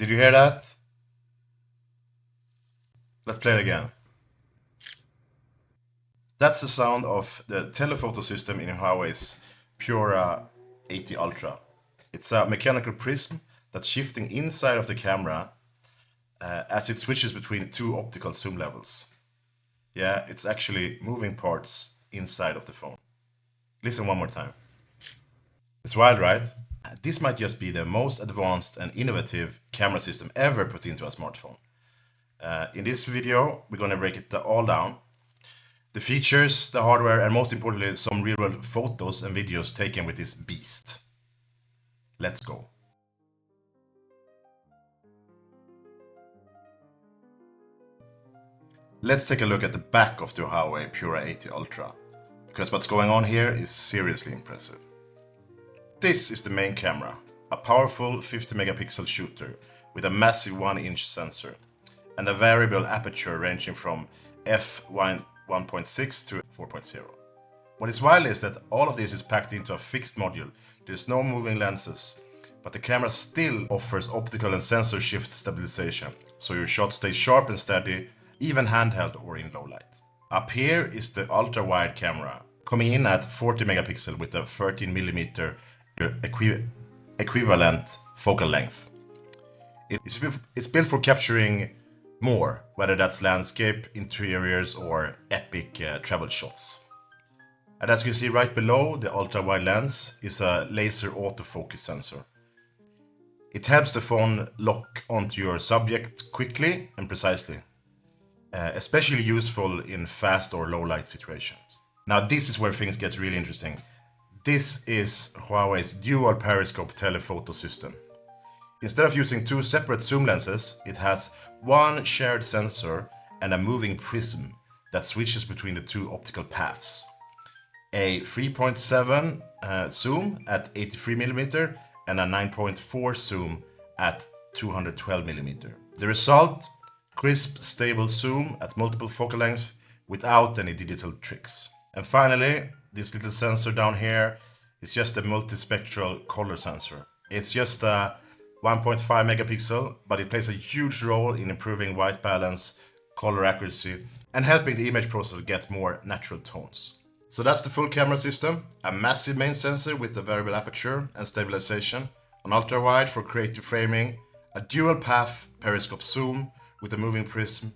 Did you hear that? Let's play it again. That's the sound of the telephoto system in Huawei's Pura 80 Ultra. It's a mechanical prism that's shifting inside of the camera as it switches between two optical zoom levels. Yeah, it's actually moving parts inside of the phone. Listen one more time. It's wild, right? This might just be the most advanced and innovative camera system ever put into a smartphone. In this video, we're going to break it all down. The features, the hardware, and most importantly, some real-world photos and videos taken with this beast. Let's go. Let's take a look at the back of the Huawei Pura 80 Ultra, because what's going on here is seriously impressive. This is the main camera, a powerful 50 megapixel shooter with a massive 1-inch sensor and a variable aperture ranging from f1.6 to 4.0. What is wild is that all of this is packed into a fixed module. There's no moving lenses, but the camera still offers optical and sensor shift stabilization, so your shot stays sharp and steady, even handheld or in low light. Up here is the ultra-wide camera, coming in at 40 megapixel with a 13mm equivalent focal length. It's built for capturing more, whether that's landscape, interiors, or epic travel shots. And as you can see right below the ultra-wide lens is a laser autofocus sensor. It helps the phone lock onto your subject quickly and precisely, especially useful in fast or low light situations. Now this is where things get really interesting. This is Huawei's dual periscope telephoto system. Instead of using two separate zoom lenses, it has one shared sensor and a moving prism that switches between the two optical paths. A 3.7 zoom at 83mm and a 9.4 zoom at 212mm. The result? Crisp, stable zoom at multiple focal lengths without any digital tricks. And finally, this little sensor down here is just a multispectral color sensor. It's just a 1.5 megapixel, but it plays a huge role in improving white balance, color accuracy, and helping the image processor get more natural tones. So that's the full camera system, a massive main sensor with a variable aperture and stabilization, an ultra-wide for creative framing, a dual path periscope zoom with a moving prism,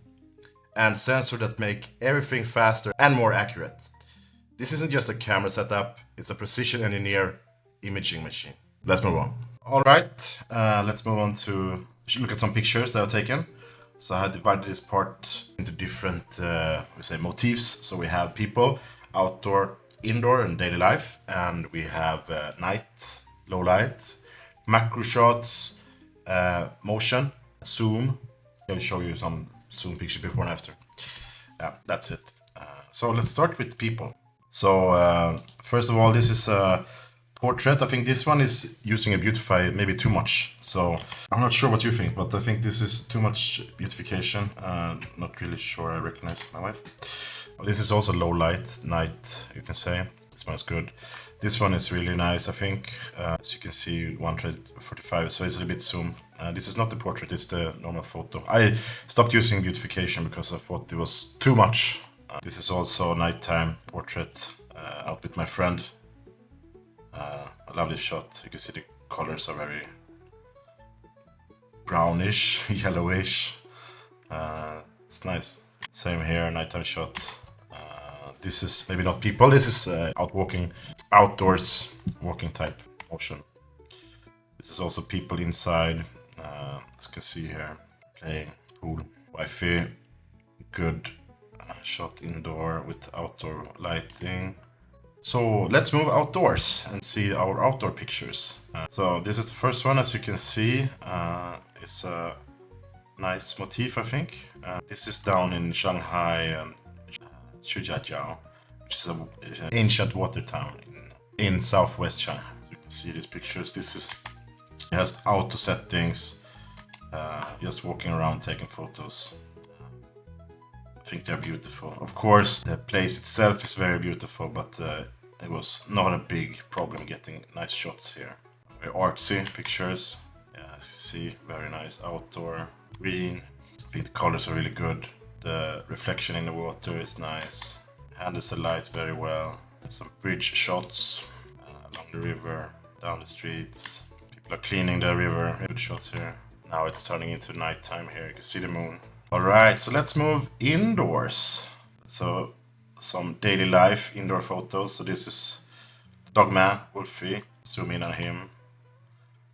and sensor that make everything faster and more accurate. This isn't just a camera setup, it's a precision engineer imaging machine. Let's move on. Alright, let's move on to look at some pictures that I've taken. So I had divided this part into different motifs. So we have people, outdoor, indoor, and daily life. And we have night, low light, macro shots, motion, zoom. I'll show you some zoom pictures before and after. Yeah, that's it. So let's start with people. So first of all, this is a portrait. I think this one is using a beautify maybe too much. So I'm not sure what you think, but I think this is too much beautification. Not really sure I recognize my wife. Well, this is also low light, night, you can say. This one is good. This one is really nice, I think. As you can see, 145, so it's a bit zoom. This is not the portrait, it's the normal photo. I stopped using beautification because I thought it was too much. This is also a nighttime portrait out with my friend. I love this shot. You can see the colors are very brownish, yellowish. It's nice. Same here, nighttime shot. This is maybe not people. This is outdoors, walking type motion. This is also people inside. As you can see here, playing pool. Wi-Fi, good shot indoor with outdoor lighting. So let's move outdoors and see our outdoor pictures. So this is the first one, as you can see. It's a nice motif, I think. This is down in Shanghai, Zhujiajiao, which is an ancient water town in southwest China. You can see these pictures. It has auto settings, just walking around taking photos. I think they're beautiful. Of course, the place itself is very beautiful, but it was not a big problem getting nice shots here. Very artsy pictures. Yeah, As you see, very nice outdoor green. I think the colors are really good. The reflection in the water is nice. Handles the lights very well. Some bridge shots along the river, down the streets. People are cleaning the river. Good shots here. Now it's turning into nighttime here. You can see the moon. Alright, so let's move indoors. So some daily life indoor photos. So this is Dogman, Wolfie. Zoom in on him.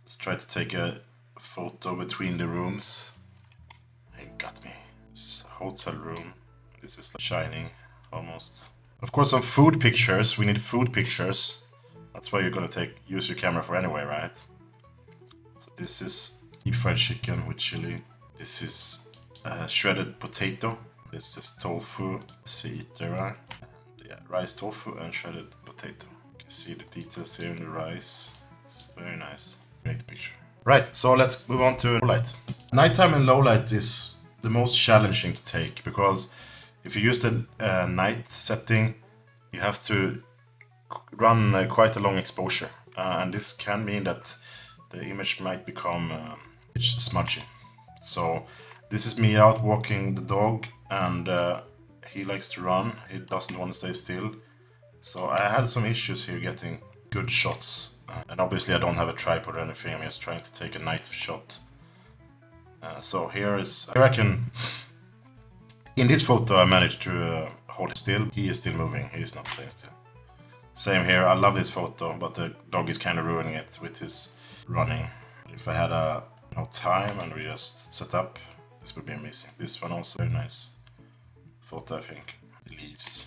Let's try to take a photo between the rooms. He got me. This is a hotel room. This is like shining almost. Of course, some food pictures. We need food pictures. That's why you're gonna use your camera for anyway, right? So this is deep fried chicken with chili. This is shredded potato. This is tofu. See it there, right? And yeah, rice tofu and shredded potato. You can see the details here in the rice. It's very nice. Great picture. Right, so let's move on to low light. Nighttime and low light is the most challenging to take because if you use the night setting, you have to run quite a long exposure, and this can mean that the image might become smudgy. So this is me out walking the dog, and he likes to run. He doesn't want to stay still. So I had some issues here getting good shots, and obviously I don't have a tripod or anything. I'm just trying to take a night shot. So here I can. In this photo, I managed to hold it still. He is still moving. He is not staying still. Same here. I love this photo, but the dog is kind of ruining it with his running. If I had no time and we just set up, this would be amazing. This one also very nice photo, I think. The leaves.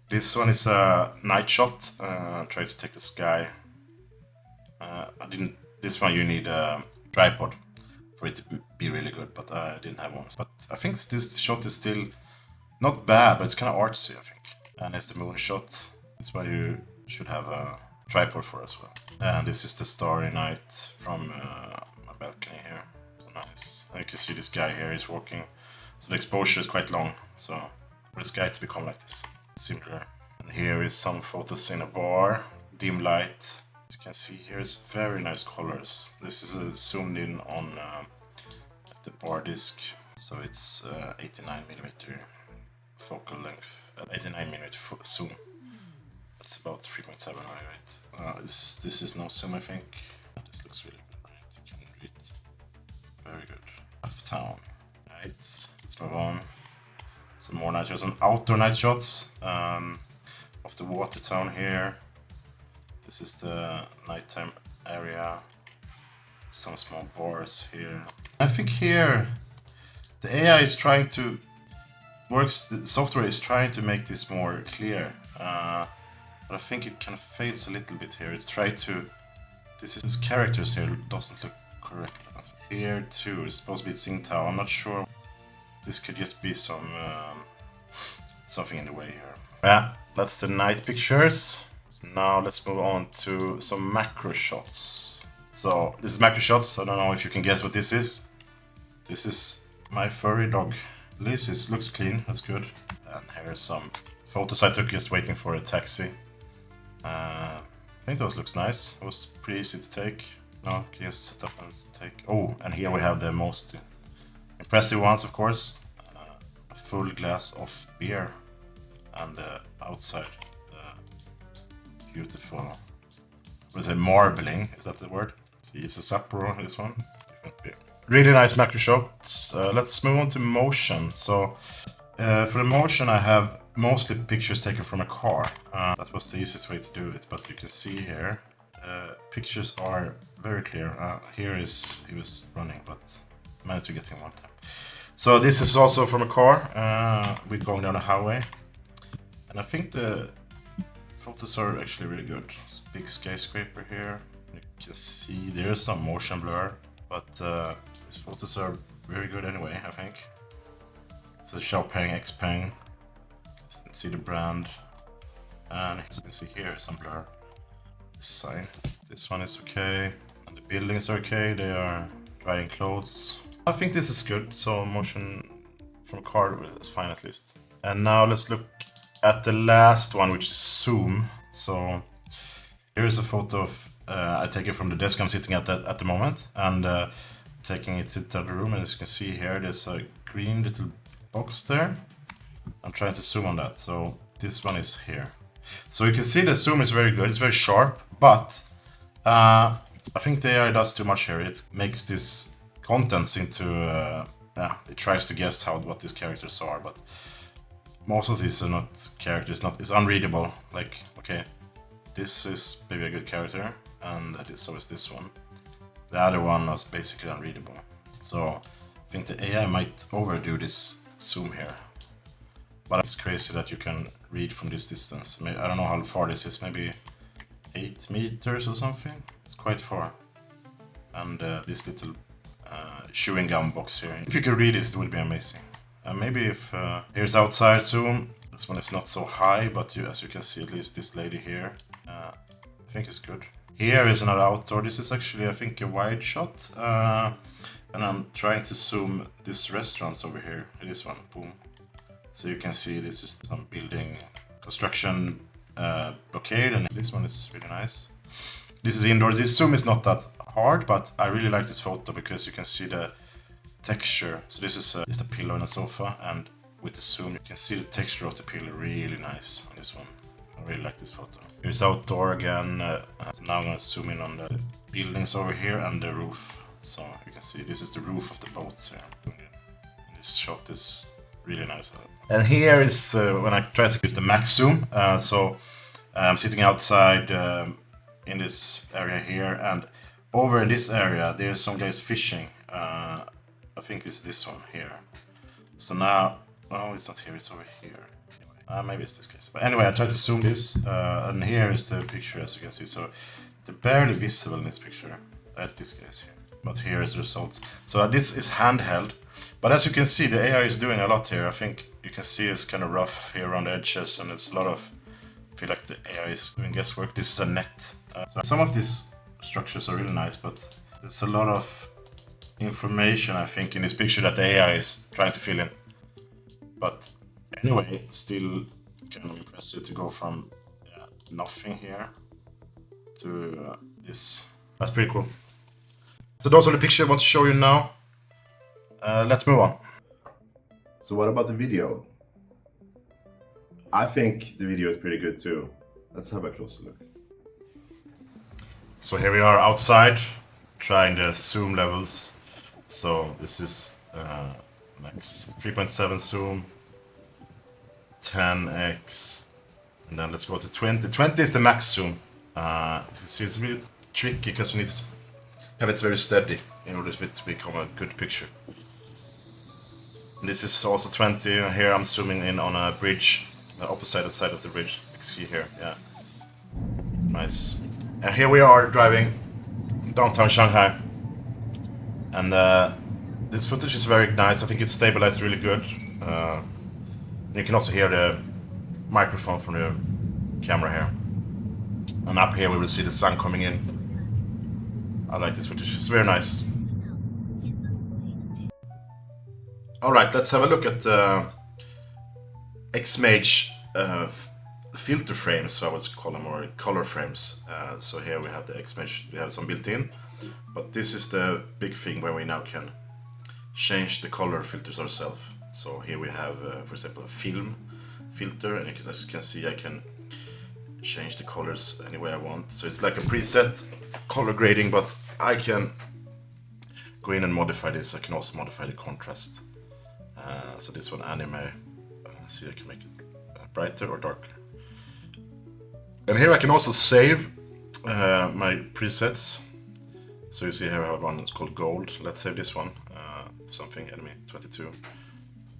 This one is a night shot. Try to take the sky. This one you need a tripod for it to be really good, but I didn't have one. But I think this shot is still not bad, but it's kind of artsy, I think. And it's the moon shot. That's why you should have a tripod for as well. And this is the starry night from my balcony here. So nice. And you can see this guy here is walking. So the exposure is quite long. So for the sky to become like this, similar. And here is some photos in a bar, dim light. As you can see here is very nice colors. This is zoomed in on the bar disc, so it's 89mm focal length, 89mm zoom. That's about 3.7 right? This is no zoom, I think. This looks really good, right? You can read. Very good. Town. Right. Let's move on. Some more night shots, some outdoor night shots of the water town here. This is the nighttime area. Some small bars here. I think here the AI is trying to the software is trying to make this more clear, but I think it kind of fades a little bit here. It's trying to. This characters here doesn't look correct enough. Here too, it's supposed to be Tsingtao. I'm not sure. This could just be some something in the way here. Yeah, that's the night pictures. Now let's move on to some macro shots. So this is macro shots. I don't know if you can guess what this is. This is my furry dog. This looks clean. That's good. And here's some photos I took just waiting for a taxi. I think those looks nice. It was pretty easy to take. No, can just set up and take. Oh, and here we have the most impressive ones, of course. A full glass of beer, and outside. Beautiful. What is it? Marbling? Is that the word? See, it's a Sapporo, this one. Different beer. Really nice macro shots. Let's move on to motion. So, for the motion, I have mostly pictures taken from a car. That was the easiest way to do it, but you can see here, pictures are very clear. He was running, but managed to get him one time. So this is also from a car. We're going down a highway, and I think the photos are actually really good. It's a big skyscraper here. You can see there's some motion blur, but these photos are very good anyway, I think. So Xiaopeng, XPeng. You can see the brand. And as you can see here, some blur. This sign. This one is okay. And the buildings are okay. They are drying clothes. I think this is good. So motion from a car is fine at least. And now let's look at the last one, which is zoom. So here is a photo of I take it from the desk I'm sitting at the moment, and taking it to the other room. And as you can see here, there's a green little box there. I'm trying to zoom on that. So this one is here. So you can see the zoom is very good. It's very sharp, but I think the AI does too much here. It makes this contents into it tries to guess what these characters are, but most of these are not characters. It's unreadable. Like, okay, this is maybe a good character, and so is this one. The other one was basically unreadable. So I think the AI might overdo this zoom here. But it's crazy that you can read from this distance. I don't know how far this is, maybe 8 meters or something. It's quite far. And this little chewing gum box here. If you could read this, it would be amazing. Maybe if here's outside zoom. This one is not so high, but as you can see, at least this lady here, I think it's good. Here is another outdoor. This is actually, I think, a wide shot. And I'm trying to zoom this restaurants over here. This one, boom. So you can see this is some building construction blockade, and this one is really nice. This is indoors. This zoom is not that hard, but I really like this photo because you can see the texture. So this is the pillow in a sofa, and with the zoom you can see the texture of the pillow really nice on this one. I really like this photo. Here's outdoor again. So now I'm going to zoom in on the buildings over here and the roof. So you can see this is the roof of the boats here. And this shot is really nice. And here is when I try to use the max zoom. So I'm sitting outside in this area here, and over in this area there's some guys fishing. I think it's this one here. So now, oh, it's not here, it's over here. Maybe it's this case. But anyway, I tried to zoom this, and here is the picture, as you can see. So they're barely visible in this picture. That's this case here. But here is the results. So this is handheld. But as you can see, the AI is doing a lot here. I think you can see it's kind of rough here around the edges, and it's a lot of, I feel like the AI is doing guesswork. This is a net. So some of these structures are really nice, but there's a lot of information, I think, in this picture that the AI is trying to fill in. But anyway, still kind of impressive to go from nothing here to this. That's pretty cool. So those are the pictures I want to show you now. Let's move on. So what about the video? I think the video is pretty good too. Let's have a closer look. So here we are outside, trying the zoom levels. So this is max 3.7 zoom, 10x, and then let's go to 20. 20 is the max zoom. You can see it's really tricky because you need to have it very steady in order for it to become a good picture. And this is also 20. Here I'm zooming in on a bridge, the opposite side of the bridge. You can see here, yeah. Nice. And here we are driving downtown Shanghai. And this footage is very nice. I think it's stabilized really good. You can also hear the microphone from the camera here. And up here we will see the sun coming in. I like this footage. It's very nice. Alright, let's have a look at XMage filter frames, I would call them, or color frames. So here we have the XMage, we have some built in. But this is the big thing where we now can change the color filters ourselves. So here we have, for example, a film filter, and as you can see, I can change the colors any way I want. So it's like a preset color grading, but I can go in and modify this. I can also modify the contrast. So this one, anime, let's see, I can make it brighter or darker. And here I can also save my presets. So you see here I have one that's called gold. Let's save this one, something enemy 22,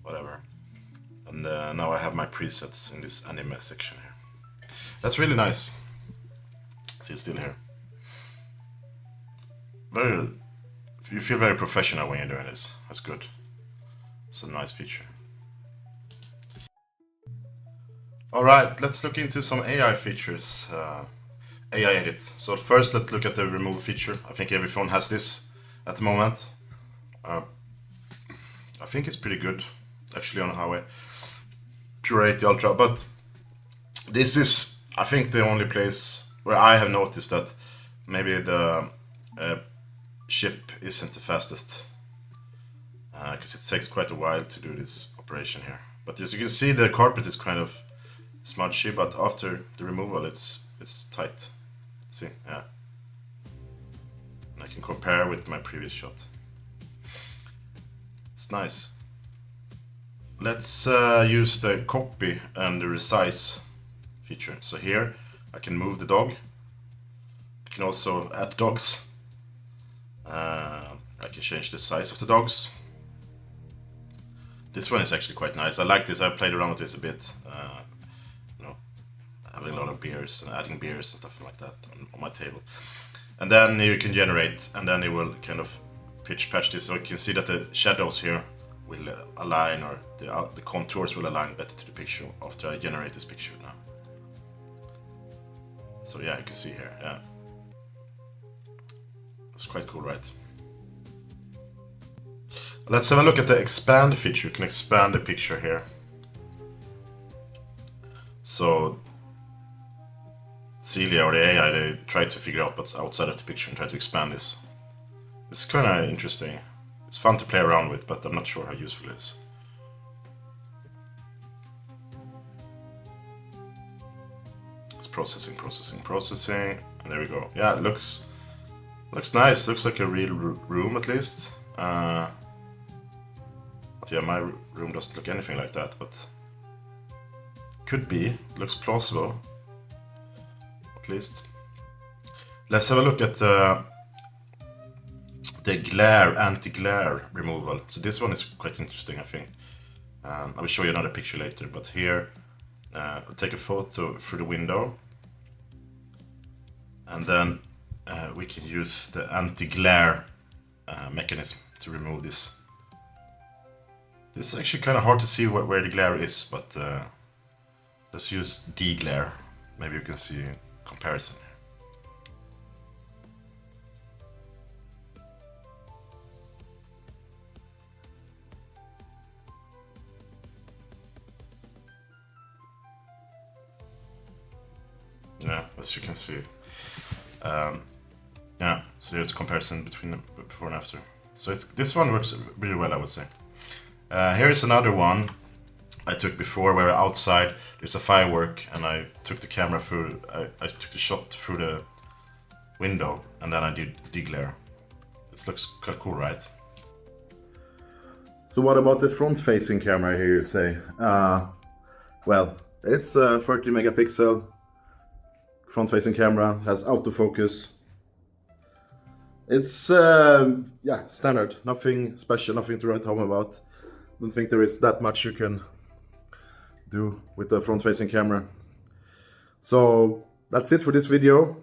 whatever. And now I have my presets in this anime section here. That's really nice. See, it's still here. You feel very professional when you're doing this. That's good. It's a nice feature. Alright, let's look into some AI features. AI edits. So first let's look at the remove feature. I think every phone has this at the moment. I think it's pretty good actually on Huawei Pura 80 Ultra, but this is, I think, the only place where I have noticed that maybe the ship isn't the fastest, because it takes quite a while to do this operation here. But as you can see, the carpet is kind of smudgy, but after the removal it's tight. See, yeah. And I can compare with my previous shot. It's nice. Let's use the copy and the resize feature. So here I can move the dog. I can also add dogs. I can change the size of the dogs. This one is actually quite nice. I like this. I played around with this a bit. You know, having a lot of beers and adding beers and stuff like that on my table. And then you can generate, and then it will kind of pitch patch this. So you can see that the shadows here will align, or the contours will align better to the picture after I generate this picture now. So yeah, you can see here, yeah. It's quite cool, right? Let's have a look at the expand feature. You can expand the picture here. So Celia, or the AI, they try to figure out what's outside of the picture and try to expand this. It's kind of interesting. It's fun to play around with, but I'm not sure how useful it is. It's processing, and there we go. Yeah, it looks nice. Looks like a real room, at least. But yeah, my room doesn't look anything like that, but could be. It looks plausible, at least. Let's have a look at the anti-glare removal. So this one is quite interesting, I think. I will show you another picture later, but here I'll take a photo through the window, and then we can use the anti-glare mechanism to remove this. This is actually kind of hard to see where the glare is, but let's use de-glare. Maybe you can see a comparison. Yeah, as you can see. Yeah, so there's a comparison between the before and after. So this one works really well, I would say. Here is another one I took before, where outside there's a firework, and I took the camera through. I took the shot through the window, and then I did de-glare. This looks quite cool, right? So what about the front-facing camera here, you say? Well, it's a 30 megapixel front-facing camera, has autofocus. It's yeah, standard, nothing special, nothing to write home about. Don't think there is that much you can do with the front-facing camera. So that's it for this video.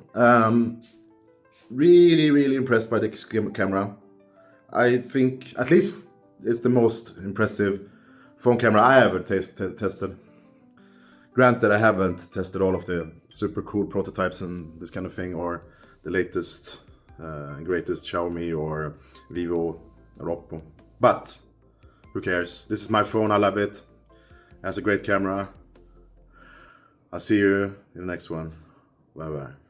Really impressed by the camera. I think at least it's the most impressive phone camera I ever tested. Granted, I haven't tested all of the super cool prototypes and this kind of thing, or the latest greatest Xiaomi or Vivo or Oppo. But who cares? This is my phone, I love it. It has a great camera. I'll see you in the next one. Bye bye.